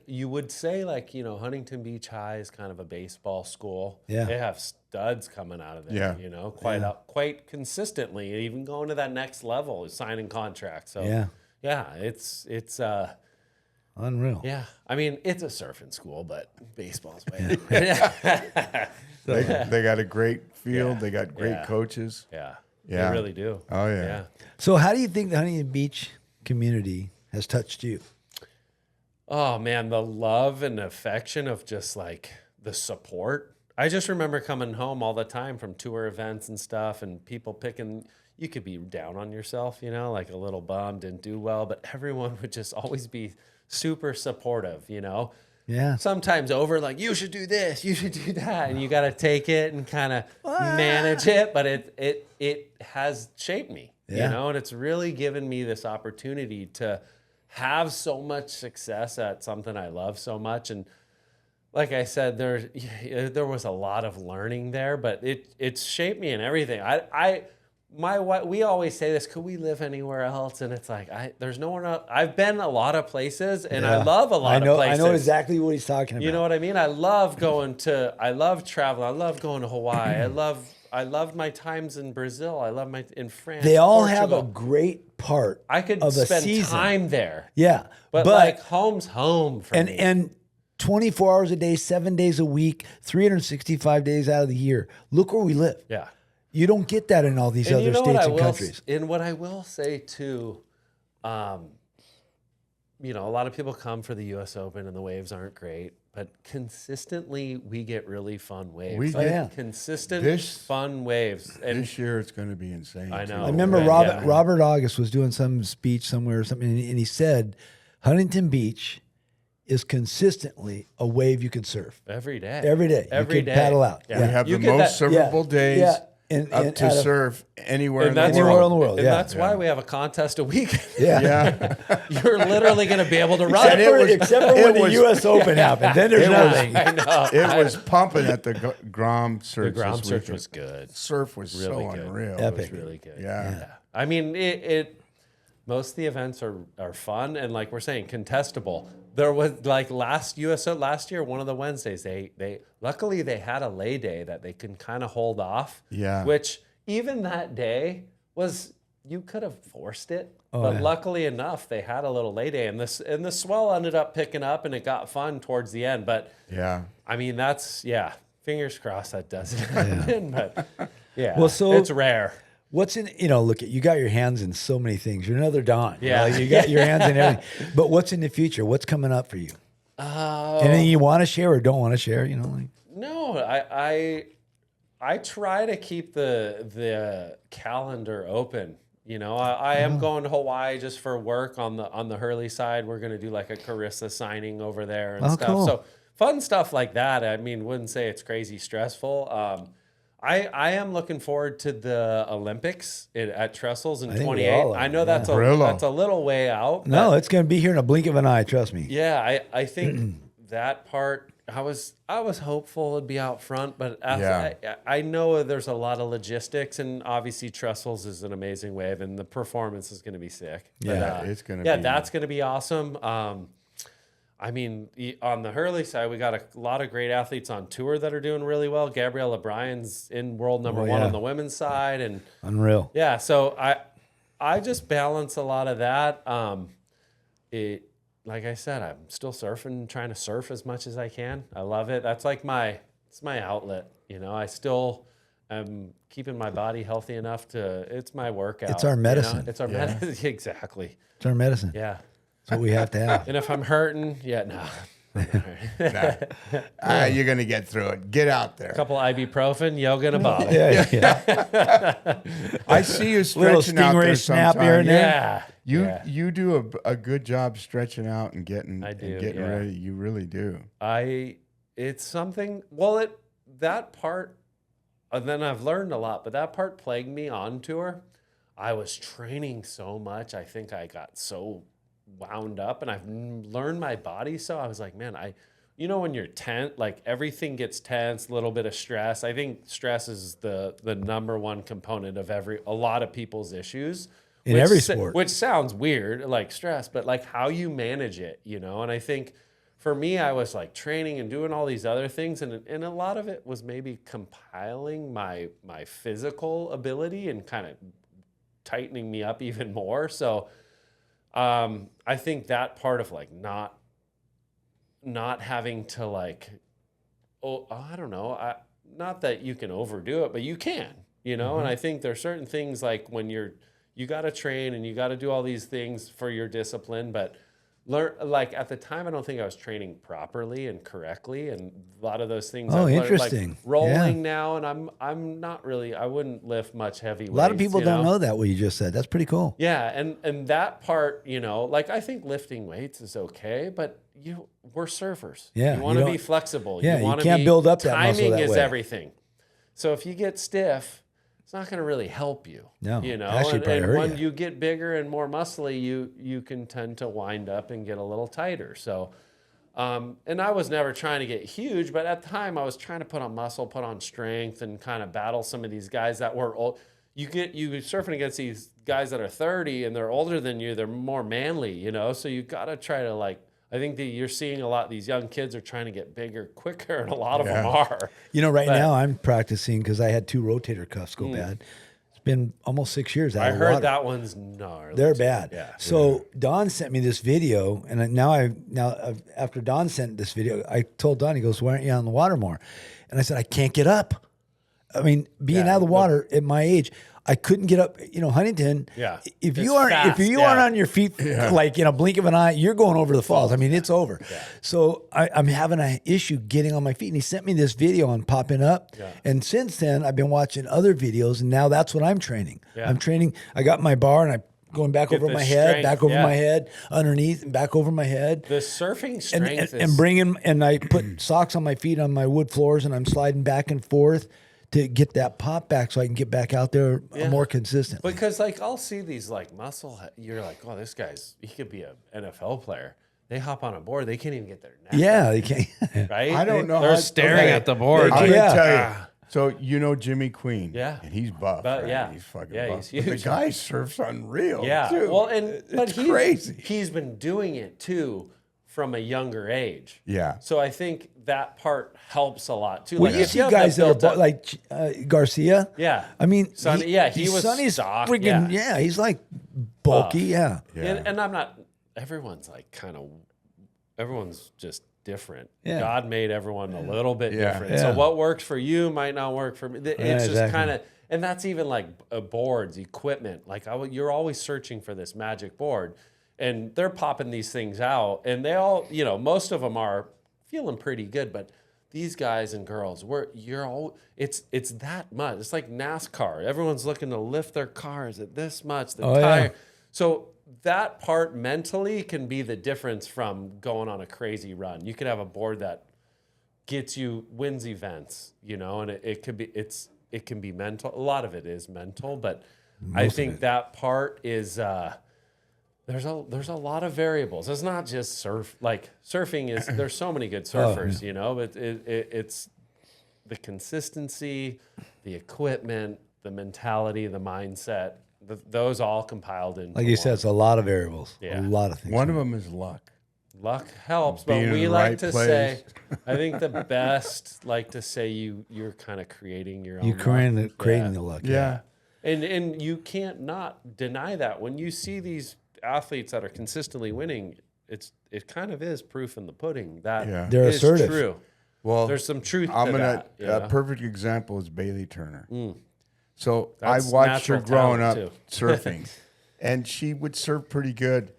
D: You would say Huntington Beach High is kind of a baseball school.
B: Yeah.
D: They have studs coming out of there,
C: Yeah.
D: quite consistently, even going to that next level, signing contracts. So it's
B: Unreal.
D: yeah. I mean, it's a surfing school, but baseball's way
C: They got a great field. They got great coaches.
D: Yeah.
C: Yeah.
D: They really do.
C: Oh, yeah.
B: So how do you think the Huntington Beach community has touched you?
D: Oh man, the love and affection of just like the support. I just remember coming home all the time from tour events and stuff, and people picking. You could be down on yourself, like a little bummed, didn't do well, but everyone would just always be super supportive,
B: Yeah.
D: Sometimes over like, you should do this, you should do that, and you got to take it and kind of manage it, but it has shaped me, and it's really given me this opportunity to have so much success at something I love so much. And like I said, there was a lot of learning there, but it's shaped me in everything. We always say this, could we live anywhere else? And it's like, there's nowhere else. I've been a lot of places, and I love a lot of places.
B: I know exactly what he's talking about.
D: You know what I mean? I love traveling. I love going to Hawaii. I love my times in Brazil. I love in France.
B: They all
D: Portugal.
B: have a great part
D: I could
B: of a
D: spend
B: season.
D: time there.
B: Yeah.
D: But like home's home for me.
B: And 24 hours a day, 7 days a week, 365 days out of the year. Look where we live.
D: Yeah.
B: You don't get that in all these other states and countries.
D: And what I will say too, you know, a lot of people come for the U.S. Open and the waves aren't great, but consistently we get really fun waves.
C: We get
D: consistent fun waves. And
C: this year it's going to be insane.
D: I know.
B: I remember Robert August was doing some speech somewhere or something, and he said Huntington Beach is consistently a wave you can surf.
D: Every day.
B: Every day.
D: Every
B: you can
D: day.
B: paddle out.
C: We have the most surfable days up to surf anywhere in the world.
D: And that's why we have a contest a week.
C: Yeah.
D: You're literally going to be able to run.
B: Except for when the U.S. Open happened. Then there's nothing.
D: I know.
C: It was pumping at the Grom Search.
D: The Grom Search was good.
C: Surf was
D: really
C: so
D: good.
C: unreal.
D: It was really good.
C: Yeah.
D: I mean, most of the events are fun and, like we're saying, contestable. There was like last year, one of the Wednesdays, they luckily they had a lay day that they can kind of hold off.
C: Yeah.
D: Which even that day you could have forced it, but luckily enough they had a little lay day, and the swell ended up picking up and it got fun towards the end. But
C: yeah,
D: I mean fingers crossed that doesn't happen. But
B: well, so
D: it's rare.
B: What's in, look, you got your hands in so many things. You're another Don.
D: Yeah.
B: You got your hands in everything. But what's in the future? What's coming up for you? Anything you want to share or don't want to share?
D: No, I try to keep the calendar open. I am going to Hawaii just for work on the Hurley side. We're going to do like a Carissa signing over there and stuff.
B: Cool.
D: So fun stuff like that. I mean, wouldn't say it's crazy stressful. I am looking forward to the Olympics at Trestles in 28. I know that's a little way out.
B: No, it's going to be here in a blink of an eye. Trust me.
D: Yeah, I think that part. I was hopeful it'd be out front, but I know there's a lot of logistics, and obviously Trestles is an amazing wave, and the performance is going to be sick.
B: Yeah,
C: it's going to.
D: Yeah, that's going to be awesome. I mean, on the Hurley side, we got a lot of great athletes on tour that are doing really well. Gabriella Bryan's in world number one on the women's side, and
B: unreal.
D: Yeah, so I just balance a lot of that. Like I said, I'm still surfing, trying to surf as much as I can. I love it. That's like it's my outlet. I still am keeping my body healthy enough it's my workout.
B: It's our medicine.
D: It's our medicine. Exactly.
B: It's our medicine.
D: Yeah.
B: That's what we have to have.
D: And if I'm hurting, no.
C: You're going to get through it. Get out there.
D: A couple ibuprofen, yoga, and a bottle.
C: I see you stretching out there
B: snap here and
C: there. You do a good job stretching out and getting ready. You really do.
D: It's something. That part. And then I've learned a lot, but that part plagued me on tour. I was training so much. I think I got so wound up, and I've learned my body. So I was like, man, when you're tense, like everything gets tense, a little bit of stress. I think stress is the number one component of a lot of people's issues
B: in every sport,
D: which sounds weird, like stress, but like how you manage it, and I think for me, I was like training and doing all these other things. And a lot of it was maybe compiling my physical ability and kind of tightening me up even more. So, I think that part of like not having to like, I don't know, not that you can overdo it, but you can, And I think there's certain things like when you got to train and you got to do all these things for your discipline, but like at the time, I don't think I was training properly and correctly, and a lot of those things.
B: Interesting.
D: Like rolling now, and I'm not really. I wouldn't lift much heavy weights.
B: A lot of people don't know that what you just said. That's pretty cool.
D: Yeah, and that part, like I think lifting weights is okay, but we're surfers.
B: Yeah,
D: you want to be flexible.
B: Yeah, you can't build up that muscle that way.
D: Timing is everything. So if you get stiff, it's not going to really help you.
B: No,
D: actually and when you get bigger and more muscly, you can tend to wind up and get a little tighter. So, and I was never trying to get huge, but at the time I was trying to put on muscle, put on strength, and kind of battle some of these guys that were old. You surfing against these guys that are 30 and they're older than you. They're more manly, So you got to try to like. I think that you're seeing a lot. These young kids are trying to get bigger quicker, and a lot of them are.
B: Now I'm practicing because I had 2 rotator cuffs go bad. been almost 6 years out
D: I
B: of the
D: heard
B: water.
D: that one's gnarly.
B: They're
D: too.
B: bad.
D: Yeah.
B: So Don sent me this video, and after Don sent this video, I told Don, he goes, "Why aren't you on the water more?" And I said, "I can't get up." I mean, being out of the water at my age, I couldn't get up. You know, Huntington.
D: Yeah.
B: If
D: It's
B: you aren't
D: fast,
B: on your feet like in a blink of an eye, you're going over the falls. I mean, it's over.
D: Yeah.
B: So I'm having an issue getting on my feet. And he sent me this video on popping up.
D: Yeah.
B: And since then, I've been watching other videos, and now that's what I'm training.
D: Yeah.
B: I'm training. I got my bar, and I'm going back over
D: the
B: my head,
D: strength,
B: back over
D: yeah.
B: my head, underneath, and back over my head.
D: The surfing strength
B: And I put socks on my feet on my wood floors, and I'm sliding back and forth to get that pop back so I can get back out there more consistent.
D: Because like I'll see these like you're like, oh, he could be an NFL player. They hop on a board, they can't even get their neck.
B: Yeah, they can't.
D: Right?
C: I don't know.
D: They're staring at the board.
C: I'm
B: Yeah.
C: gonna tell you. So you know Jimmy Queen,
D: Yeah.
C: and he's buff,
D: But,
C: right?
D: yeah.
C: He's fucking
D: Yeah,
C: buff.
D: he's
C: But the
D: huge.
C: guy surfs unreal,
D: Yeah.
C: too.
D: Well, but
C: it's crazy.
D: he's been doing it too from a younger age.
C: Yeah.
D: So I think that part helps a lot too.
B: Well,
D: Like
B: you
D: if
B: see
D: have
B: guys that
D: built
B: are
D: up-
B: like Garcia.
D: Yeah.
B: I mean,
D: Sonny, he was
B: Sonny's
D: stock,
B: freaking,
D: yeah.
B: he's like bulky, yeah.
C: Yeah.
D: And I'm not. Everyone's like everyone's just different.
B: Yeah.
D: God made everyone a little bit
C: Yeah.
D: different.
B: Yeah.
D: So what works for you might not work for me. It's just
B: exactly.
D: kind of, and that's even like boards, equipment. Like you're always searching for this magic board, and they're popping these things out, and they all, most of them are feeling pretty good, but these guys and girls, it's that much. It's like NASCAR. Everyone's looking to lift their cars at this much. The tire.
B: yeah.
D: So that part mentally can be the difference from going on a crazy run. You could have a board that wins events, and it can be mental. A lot of it is mental, but I think that part is there's a lot of variables. It's not just surfing is. There's so many good surfers, but it's the consistency, the equipment, the mentality, the mindset. Those all compiled in.
B: Like you said, it's a lot of variables,
D: Yeah.
B: a lot of things.
C: One of them is luck.
D: Luck helps, but
C: Being in
D: we
C: the
D: like
C: right
D: to
C: place.
D: say, I think the best like to say you're kind of creating your own.
B: You're creating the luck.
C: Yeah.
D: And you can't not deny that when you see these athletes that are consistently winning. It kind of is proof in the pudding that
C: Yeah.
B: They're
D: is
B: assertive.
D: true.
C: Well,
D: There's some truth
C: I'm
D: to
C: gonna.
D: that.
C: A perfect example is Bailey Turner. So I
D: That's
C: watched her
D: natural
C: growing up
D: talent,
C: surfing, and she would surf pretty good.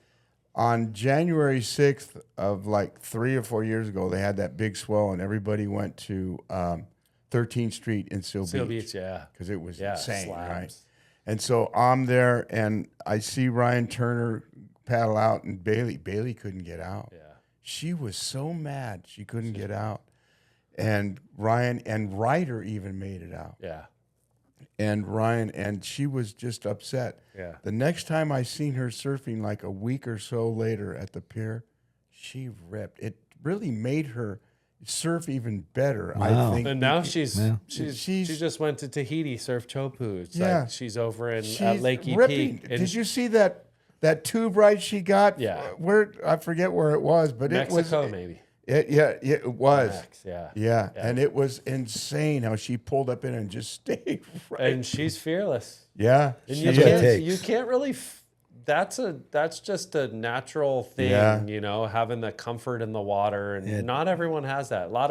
C: On January 6th of like 3 or 4 years ago, they had that big swell, and everybody went to 13th Street in Seal
D: Beach, yeah.
C: because it was
D: Yeah,
C: insane,
D: slabs.
C: right? And so I'm there, and I see Ryan Turner paddle out, and Bailey couldn't get out.
D: Yeah.
C: She was so mad she couldn't get out, and Ryan and Ryder even made it out.
D: Yeah.
C: And Ryan, and she was just upset.
D: Yeah.
C: The next time I seen her surfing, like a week or so later at the pier, she ripped. It really made her surf even better.
B: Wow.
C: I think.
D: And now she
C: She's-
D: just went to Tahiti, surf Chopu. It's
C: Yeah.
D: like she's over in
C: she's
D: Lake
C: ripping.
D: EP. And
C: Did you see that tube ride she got?
D: Yeah.
C: Where I forget where it was, but
D: Mexico,
C: it was
D: maybe.
C: it was.
D: Max, yeah.
C: Yeah, and it was insane how she pulled up in and just stayed right.
D: And she's fearless.
C: Yeah,
D: And
C: she
D: you
B: That's what it
C: is.
B: takes.
D: you can't really. That's just a natural thing,
C: Yeah.
D: having the comfort in the water, and not everyone has that. A lot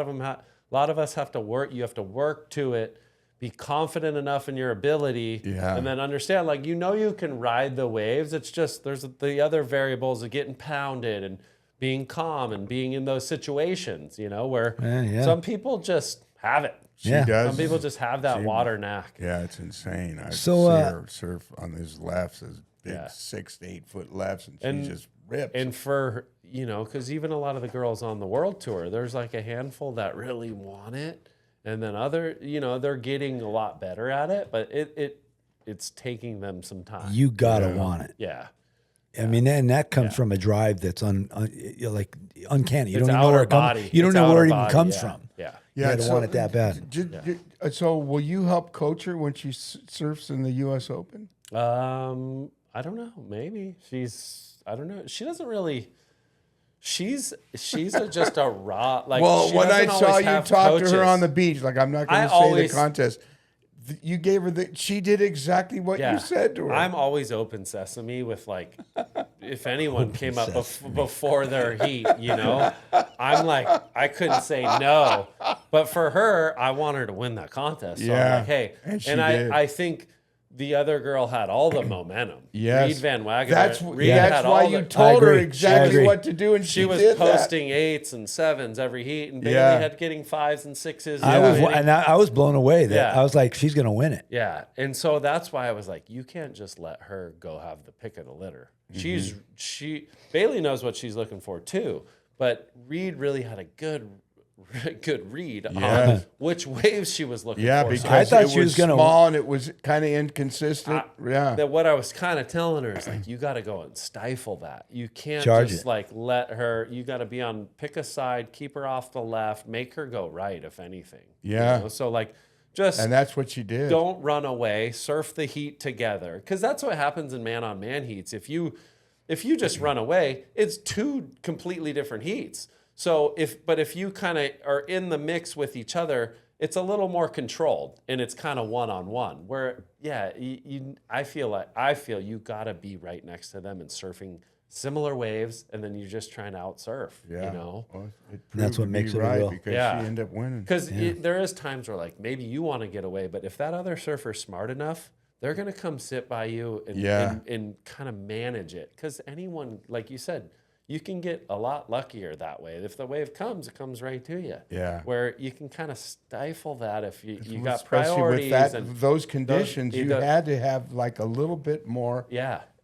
D: of us have to work. You have to work to it. Be confident enough in your ability,
C: Yeah.
D: and then understand, you can ride the waves. It's just there's the other variables of getting pounded and being calm and being in those situations, where
B: Yeah.
D: some people just have it.
C: She
B: Yeah.
C: does.
D: Some people just have that water knack.
C: Yeah, it's insane. I
B: So,
C: see her surf on his lefts, his big
D: Yeah.
C: 6 to 8 foot lefts, and
D: And-
C: she just rips.
D: And for, because even a lot of the girls on the world tour, there's like a handful that really want it. And then they're getting a lot better at it, but it's taking them some time.
B: You gotta want it.
D: Yeah.
B: I mean, and that comes from a drive that's like uncanny. You
D: It's
B: don't even know where
D: outer
B: it comes.
D: body.
B: You don't
D: It's
B: know where
D: outer
B: it even
D: body,
B: comes
D: yeah.
B: from.
D: Yeah.
B: You gotta want it that bad.
C: So will you help coach her when she surfs in the U.S. Open?
D: I don't know. Maybe I don't know. She doesn't really. She's just a raw. Like,
C: Well,
D: she
C: when I
D: doesn't
C: saw
D: always
C: you
D: have
C: talk
D: coaches.
C: to her on the beach, like I'm not going
D: I
C: to say
D: always-
C: the contest, you gave her she did exactly what you said to her.
D: I'm always open sesame with like, if anyone came up before their heat, you know, I'm like, I couldn't say no. But for her, I want her to win that contest. So I'm like, hey,
C: and
D: I think the other girl had all the momentum.
C: Yes.
D: Reed Van Wagener.
C: That's
D: had
C: why
D: all
C: you
D: the,
C: told her
B: agree.
C: exactly what to do, and
D: she was
C: did
D: posting 8s and 7s every heat, and Bailey had getting 5s and 6s.
B: I was blown away that I was like, she's going to win it.
D: Yeah, and so that's why I was like, you can't just let her go have the pick of the litter. Bailey knows what she's looking for too, but Reed really had a good read on which waves she was looking for.
C: Yeah, because
B: I thought
C: it
B: she
C: was
B: was gonna
C: small and it was kind of inconsistent.
D: That what I was kind of telling her is like, you got to go and stifle that. You can't just like let her. You got to be on, pick a side, keep her off the left, make her go right if anything.
C: Yeah.
D: You know? So like,
C: and that's what she did.
D: Don't run away. Surf the heat together, because that's what happens in man-on-man heats. If you just run away, it's 2 completely different heats. So if you kind of are in the mix with each other, it's a little more controlled and it's kind of one-on-one. Where I feel you gotta be right next to them and surfing similar waves, and then you're just trying to outsurf.
C: Yeah.
D: You know,
C: well,
B: that's what makes it
C: right
B: real.
C: because she ended up winning.
D: Because there is times where like maybe you want to get away, but if that other surfer's smart enough, they're gonna come sit by you and kind of manage it. Because anyone, like you said, you can get a lot luckier that way. If the wave comes, it comes right to you.
C: Yeah.
D: Where you can kind of stifle that if you got
C: Especially
D: priorities.
C: with
D: And
C: those conditions, you had to have like a little bit more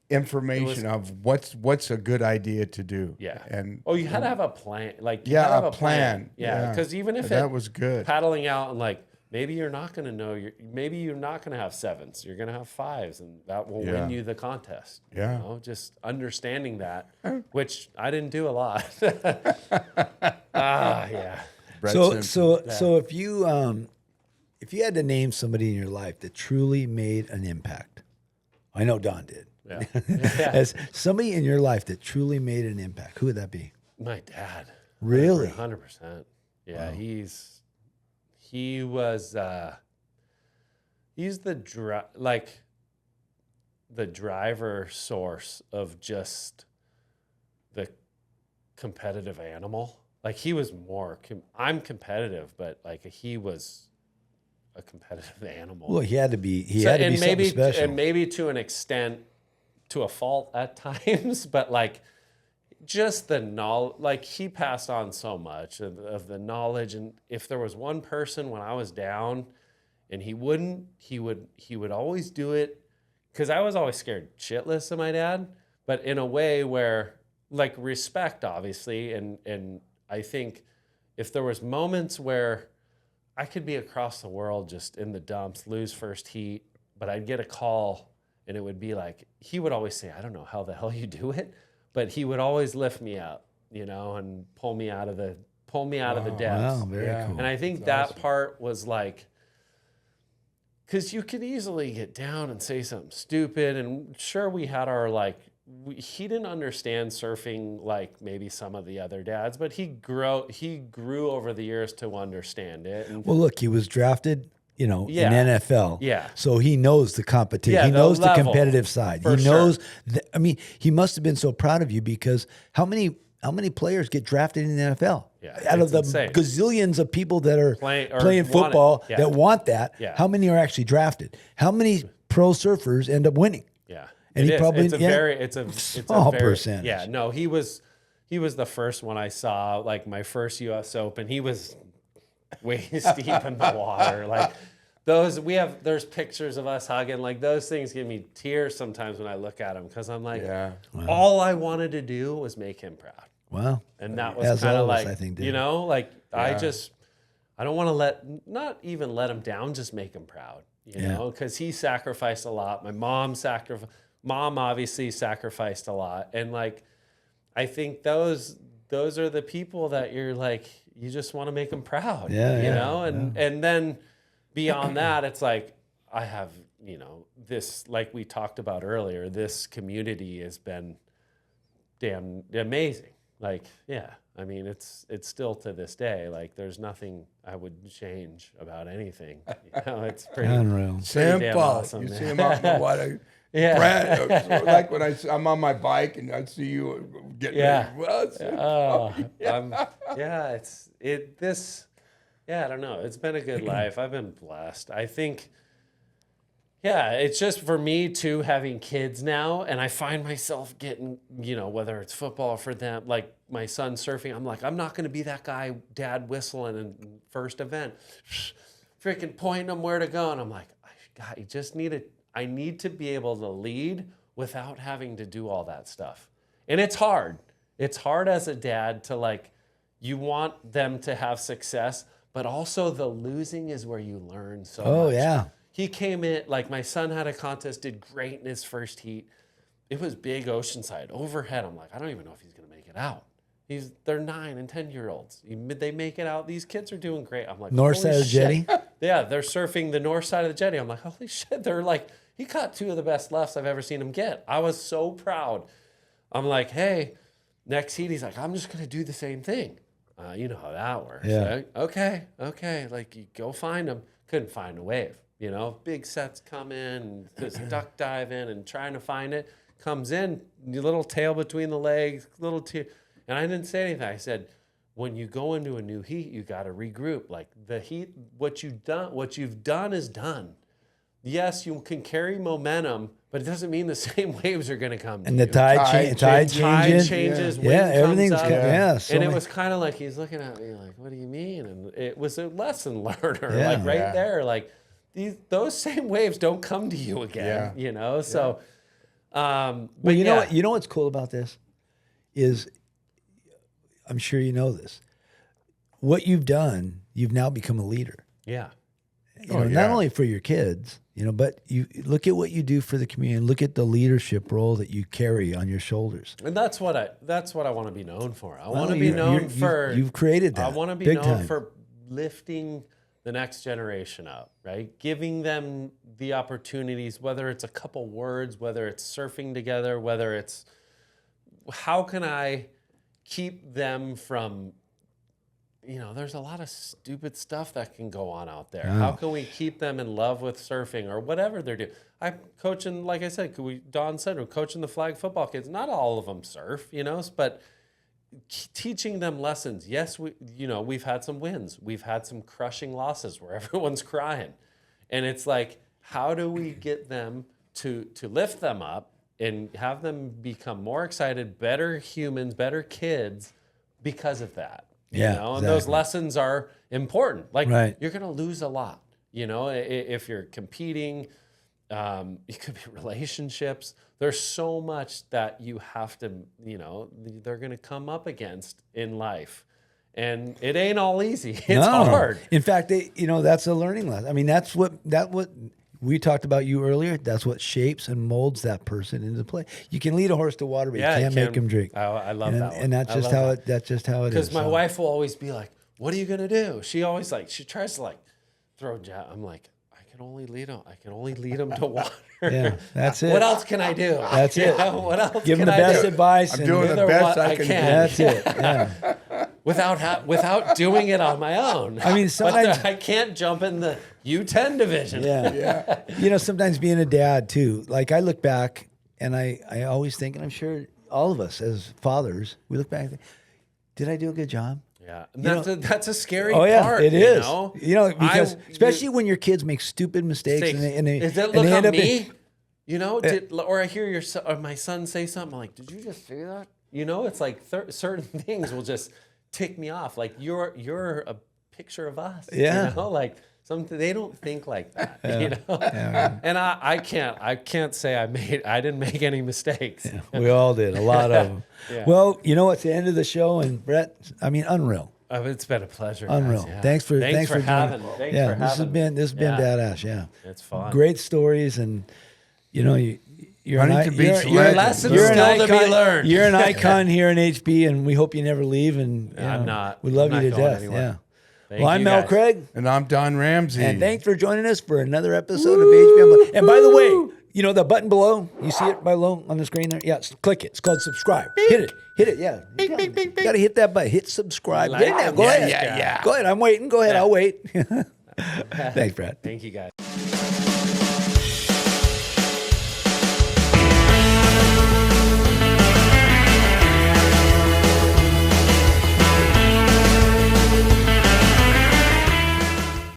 C: information of what's a good idea to do.
D: Yeah.
C: And
D: you had to have a plan. Like you had to have a plan. Yeah. Because even if
C: that was good,
D: paddling out and like, maybe you're not going to know. Maybe you're not going to have 7s. You're going to have 5s, and that will win you the contest.
C: Yeah,
D: you know? Just understanding that, which I didn't do a lot.
C: Brett
B: So
C: Simpson.
B: if you had to name somebody in your life that truly made an impact, I know Don did.
D: Yeah.
B: As somebody in your life that truly made an impact, who would that be?
D: My dad.
B: Really?
D: 100%. Yeah,
B: Wow.
D: he's the driver source of just the competitive animal. Like he was more, I'm competitive, but like he was a competitive animal.
B: Well, he had to be. He had to be something special.
D: And maybe to an extent, to a fault at times, but like just the knowledge, like he passed on so much of the knowledge. And if there was one person when I was down and he would always do it, because I was always scared shitless of my dad, but in a way where like respect, obviously. And I think if there was moments where I could be across the world just in the dumps, lose first heat, but I'd get a call and it would be like, he would always say, I don't know how the hell you do it, but he would always lift me up, you know, and pull me out of the depths.
B: Wow, very cool.
D: And I think that part was like, because you could easily get down and say something stupid. And sure, we had our he didn't understand surfing like maybe some of the other dads, but he grew over the years to understand it. And
B: well, look, he was drafted, in NFL.
D: Yeah.
B: So he knows the competition.
D: Yeah,
B: he knows the
D: level,
B: competitive side. He knows. He must have been so proud of you because how many players get drafted in the NFL?
D: Yeah,
B: out of the
D: insane.
B: Gazillions of people that are playing
D: want
B: football
D: it. Yeah.
B: that want that,
D: Yeah.
B: how many are actually drafted? How many pro surfers end up winning?
D: Yeah.
B: And
D: it's a
B: small percentage.
D: Yeah, no, he was the first one I saw, like my first US Open. He was waist deep in the water. Like there's pictures of us hugging. Like those things give me tears sometimes when I look at him, because I'm like, all I wanted to do was make him proud.
B: Wow.
D: And that was kind of like,
B: I think,
D: I don't want to not even let him down, just make him proud, you know, because he sacrificed a lot. My mom obviously sacrificed a lot. And like, I think those are the people that you're like, you just want to make them proud, you know? And then beyond that, it's like, I have, this, like we talked about earlier, this community has been damn amazing. Like, yeah, I mean, it's still to this day, like there's nothing I would change about anything. You know, it's pretty
B: Unreal.
D: damn
C: Simple.
D: awesome,
C: You
D: man.
C: see him out in the water.
D: Yeah.
C: Brett, like when I'm on my bike and I see you getting
D: Yeah.
C: ready. Well,
D: I don't know. It's been a good life. I've been blessed. I think, yeah, it's just for me too, having kids now, and I find myself getting, you know, whether it's football for them, like my son surfing, I'm like, I'm not going to be that guy, dad whistling in first event, freaking pointing them where to go. And I'm like, I need to be able to lead without having to do all that stuff. And it's hard. It's hard as a dad to like, you want them to have success, but also the losing is where you learn so much.
B: Oh, yeah.
D: He came in, like my son had a contest, did great in his first heat. It was big Oceanside, overhead. I'm like, I don't even know if he's going to make it out. They're 9 and 10-year-olds. They make it out. These kids are doing great. I'm like,
B: North
D: holy
B: side of the jetty?
D: Yeah, they're surfing the north side of the jetty. I'm like, holy shit. They're like, he caught 2 of the best lefts I've ever seen him get. I was so proud. I'm like, hey, next heat, he's like, I'm just going to do the same thing. You know how that works.
B: Yeah.
D: Right? Okay. Like, you go find him. Couldn't find a wave. You know, big sets come in, just duck dive in and trying to find it. Comes in, little tail between the legs, little tear. And I didn't say anything. I said, when you go into a new heat, you got to regroup. Like the heat, what you've done is done. Yes, you can carry momentum, but it doesn't mean the same waves are going to come.
B: And
D: to
B: the tide
D: changes. Wind
B: everything's
D: comes up.
B: And
D: it was kind of like he's looking at me like, "What do you mean?" And it was a lesson learner, like there, like those same waves don't come to you again. You know, so. But
B: well, you know what? You know what's cool about this is, I'm sure you know this. What you've done, you've now become a leader.
D: Yeah.
B: You know, not only for your kids, you know, but you look at what you do for the community. Look at the leadership role that you carry on your shoulders.
D: And that's what I want to be known for. I want to be known for.
B: You've created that.
D: I want to be known for lifting the next generation up, right? Giving them the opportunities, whether it's a couple words, whether it's surfing together, whether it's how can I keep them from. You know, there's a lot of stupid stuff that can go on out there. How can we keep them in love with surfing or whatever they're doing? I'm coaching, like I said, Don said, we're coaching the flag football kids. Not all of them surf, you know, but teaching them lessons. Yes, we've had some wins. We've had some crushing losses where everyone's crying. And it's like, how do we get them to lift them up and have them become more excited, better humans, better kids because of that?
B: Yeah,
D: you know, and those lessons are important. Like you're going to lose a lot, you know, if you're competing, it could be relationships. There's so much that you have to, you know, they're going to come up against in life. And it ain't all easy. It's hard.
B: In fact, that's a learning lesson. I mean, that's what we talked about you earlier. That's what shapes and molds that person into play. You can lead a horse to water, but you can't make him drink.
D: I love that one.
B: And that's just how it is.
D: Because my wife will always be like, "What are you gonna do?" She always she tries to throw jab. I'm like, I can only lead him to water.
B: Yeah, that's it.
D: What else can I do?
B: That's it.
D: What else?
B: Give him the best advice.
C: I'm doing the best I can do.
B: That's it. Yeah.
D: Without doing it on my own.
B: I mean, sometimes
D: I can't jump in the U10 division.
B: Yeah. You know, sometimes being a dad too. Like I look back and I always think, and I'm sure all of us as fathers, we look back and think, did I do a good job?
D: Yeah, and that's a scary part.
B: It is.
D: You know,
B: because especially when your kids make stupid mistakes and they
D: does it look on me? You know, or I hear my son say something I'm like, did you just say that? You know, it's like certain things will just tick me off. Like you're a picture of us.
B: Yeah.
D: You know, like they don't think like that. Yeah. You know, and I can't say I didn't make any mistakes.
B: Yeah, we all did, a lot of them. Yeah. Well, you know, it's the end of the show, and Brett, I mean, unreal.
D: It's been a pleasure.
B: Unreal.
D: Guys, yeah.
B: Thanks for
D: having.
B: This has been badass. Yeah,
D: it's fun.
B: Great stories, and you know you're
C: Huntington Beach
D: lessons still to be learned.
B: You're an icon here in HB, and we hope you never leave. And
D: I'm not.
B: We love you to death.
D: Anywhere.
B: Yeah. Well, I'm Mel Craig.
C: And I'm Don Ramsey.
B: And thanks for joining us for another episode of HB Unplugged. And by the way, You know the button below? You see it below on the screen there? Yeah, click it. It's called subscribe. Hit it. Hit it. Yeah. You got to hit that button. Hit subscribe. Get it now. Go ahead.
C: Yeah.
B: Go ahead. I'm waiting. Go ahead. I'll wait. Thanks, Brad.
D: Thank you, guys.